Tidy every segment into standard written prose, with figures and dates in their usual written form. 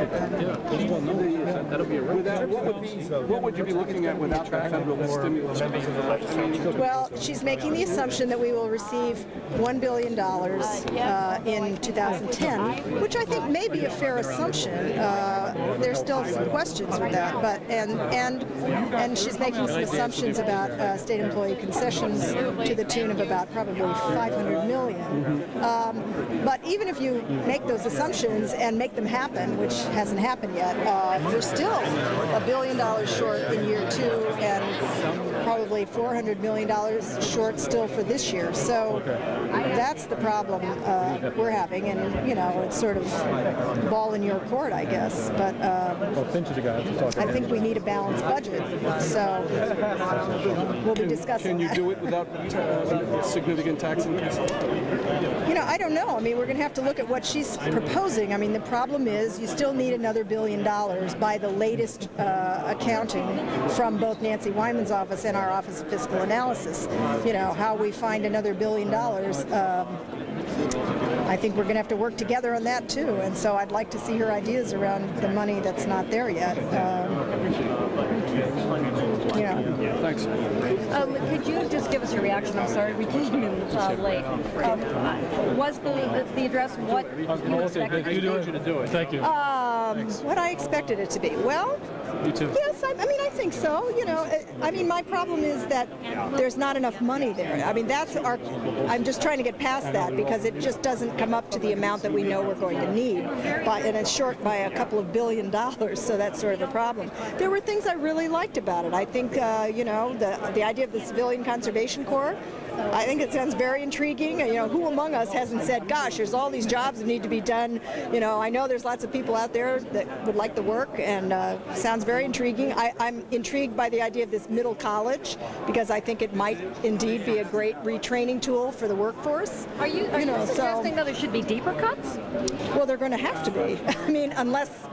That'll be a what would you be looking at without that federal stimulus? Well, she's making the assumption that we will receive $1 billion in 2010, which I think may be a fair assumption. There's still some questions with that, but and she's making some assumptions about state employee concessions to the tune of about probably $500 million. But even if you make those assumptions and make them happen, which hasn't happened yet, we're still $1 billion short in year 2 and probably $400 million short still for this year. So that's the problem we're having, and you know, it's sort of ball in your court, I guess. But I think we need a balanced budget, so we'll be discussing. Can you do it without significant tax increase? You know, I don't know. I mean, we're going to have to look at what she's proposing. I mean, the problem is you still need another $1 billion by the latest accounting from both Nancy Wyman's office and our Office of Fiscal Analysis. You know, how we find another $1 billion, I think we're going to have to work together on that too. And so I'd like to see her ideas around the money that's not there yet. You know. Thanks. Could you just give us your reaction? I'm sorry, we came in late. Was the address what you expected? You to do it. Thank you. What I expected it to be. Well, you too. Yes, I mean, I think so. You know, I mean, my problem is that there's not enough money there. I mean, that's our. I'm just trying to get past that because it just doesn't come up to the amount that we know we're going to need, and it's short by a couple of $1 billion. So that's sort of a problem. There were things I really liked about it. I think, you know, the idea of the Civilian Conservation Corps. I think it sounds very intriguing. You know, who among us hasn't said, gosh, there's all these jobs that need to be done. You know, I know there's lots of people out there that would like the work, and sounds very intriguing. I'm intrigued by the idea of this middle college because I think it might indeed be a great retraining tool for the workforce. Are you suggesting that there should be deeper cuts? Well, they're going to have to be. I mean, unless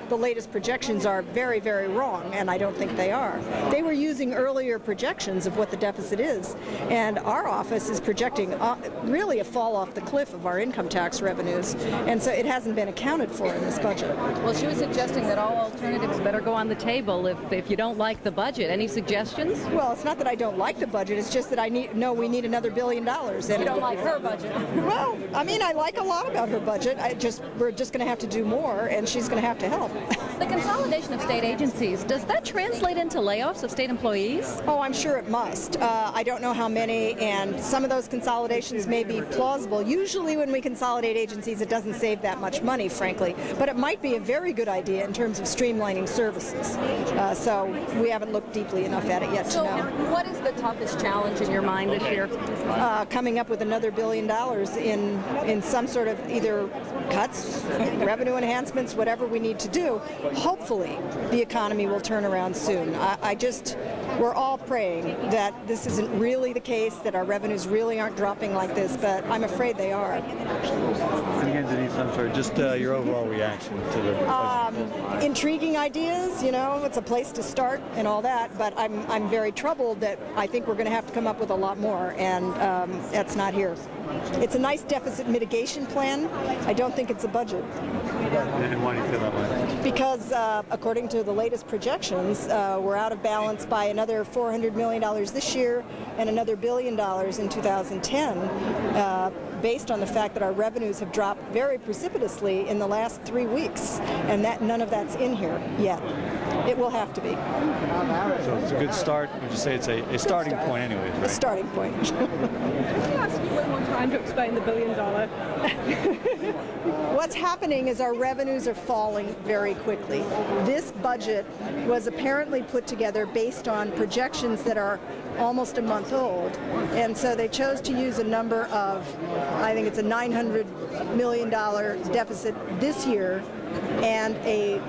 the latest projections are very, very wrong, and I don't think they are. They were using earlier projections of what the deficit is, and our office is projecting really a fall off the cliff of our income tax revenues, and so it hasn't been accounted for in this budget. Well, she was suggesting that all alternatives better go on the table if you don't like the budget. Any suggestions? Well, it's not that I don't like the budget, it's just that we need another $1 billion. And you don't like her budget? Well, I mean, I like a lot about her budget. We're just going to have to do more, and she's going to have to help. The consolidation of state agencies, does that translate into layoffs of state employees? Oh, I'm sure it must. I don't know how many, and some of those consolidations may be plausible. Usually when we consolidate agencies, it doesn't save that much money, frankly, but it might be a very good idea in terms of streamlining services. So we haven't looked deeply enough at it yet to know. So what is the toughest challenge in your mind this year? Coming up with another $1 billion in some sort of either cuts, revenue enhancements, whatever we need to do. Hopefully, the economy will turn around soon. We're all praying that this isn't really the case, that our revenues really aren't dropping like this, but I'm afraid they are. And again, Denise, I'm sorry, just your overall reaction to the intriguing ideas, you know, it's a place to start and all that, but I'm very troubled that I think we're going to have to come up with a lot more, and that's not here. It's a nice deficit mitigation plan. I don't think it's a budget. And why do you feel that way? Because according to the latest projections, we're out of balance by another $400 million this year and another $1 billion in 2010, based on the fact that our revenues have dropped very precipitously in the last 3 weeks, and that none of that's in here yet. It will have to be. So it's a good start. Would you say it's a starting point anyways, right? A starting point. Can I ask you one more time to explain the $1 billion? What's happening is our revenues are falling very quickly. This budget was apparently put together based on projections that are almost a month old, and so they chose to use a number of, I think it's a $900 million deficit this year and a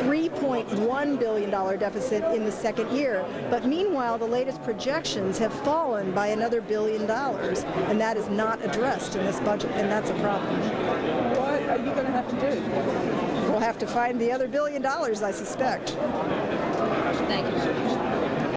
$3.1 billion deficit in the second year. But meanwhile, the latest projections have fallen by another $1 billion, and that is not addressed in this budget, and that's a problem. What are you going to have to do? We'll have to find the other $1 billion, I suspect. Thank you.